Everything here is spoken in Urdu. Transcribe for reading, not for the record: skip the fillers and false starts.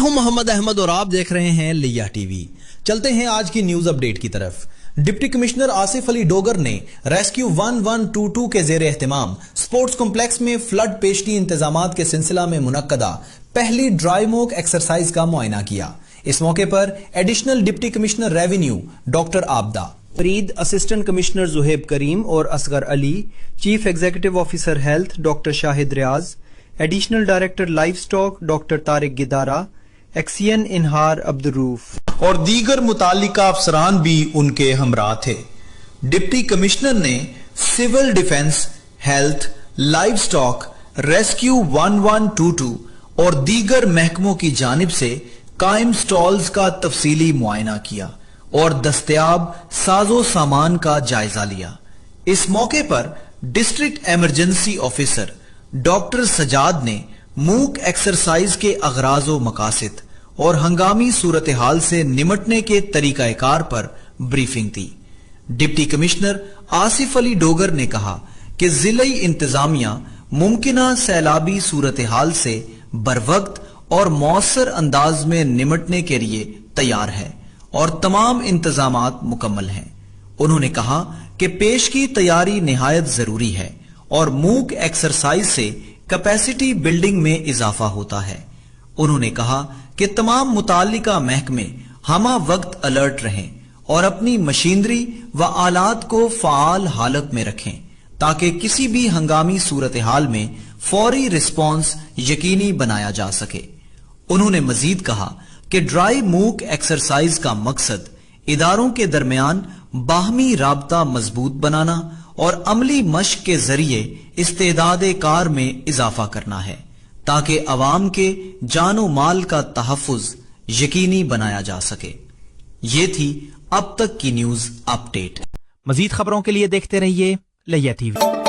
ہوں محمد احمد اور آپ دیکھ رہے ہیں لیا ٹی وی۔ چلتے ہیں آج کی نیوز اپڈیٹ کی طرف۔ ڈپٹی کمشنر آصف علی ڈوگر نے ریسکیو 1122 کے زیر اہتمام سپورٹس کمپلیکس میں فلڈ پیشگی انتظامات کے سلسلہ میں منعقدہ پہلی ڈرائی موک ایکسرسائز کا معائنہ کیا۔ اس موقع پر additional deputy commissioner revenue doctor Abida Farid, assistant commissioner Zohaib Karim اور Asghar Ali, chief executive officer health doctor Shahid Riaz, additional director life stock doctor Tariq Gadara, XEN انہار عبدالروف اور دیگر متعلقہ افسران بھی ان کے ہمراہ تھے۔ ڈپٹی کمشنر نے civil defence, health, life stock, rescue 1122 اور دیگر محکموں کی جانب سے قائم سٹالز کا تفصیلی معائنہ کیا اور دستیاب ساز و سامان کا جائزہ لیا۔ اس موقع پر district emergency officer doctor Sajjad نے موک ایکسرسائز کے اغراض و مقاصد اور ہنگامی صورتحال سے نمٹنے کے طریقہ کار پر بریفنگ دی۔ ڈپٹی کمشنر آصف علی ڈوگر نے کہا کہ ضلعی انتظامیہ ممکنہ سیلابی صورتحال سے بروقت اور مؤثر انداز میں نمٹنے کے لیے تیار ہے اور تمام انتظامات مکمل ہیں۔ انہوں نے کہا کہ پیشگی تیاری نہایت ضروری ہے اور موک ایکسرسائز سے کیپیسٹی بلڈنگ میں اضافہ ہوتا ہے۔ انہوں نے کہا کہ تمام متعلقہ محکمے ہمہ وقت الرٹ رہیں اور اپنی مشینری و آلات کو فعال حالت میں رکھیں تاکہ کسی بھی ہنگامی صورتحال میں فوری رسپانس یقینی بنایا جا سکے۔ انہوں نے مزید کہا کہ ڈرائی موک ایکسرسائز کا مقصد اداروں کے درمیان باہمی رابطہ مضبوط بنانا اور عملی مشق کے ذریعے استعداد کار میں اضافہ کرنا ہے تاکہ عوام کے جان و مال کا تحفظ یقینی بنایا جا سکے۔ یہ تھی اب تک کی نیوز اپ ڈیٹ۔ مزید خبروں کے لیے دیکھتے رہیے لیا ٹی وی۔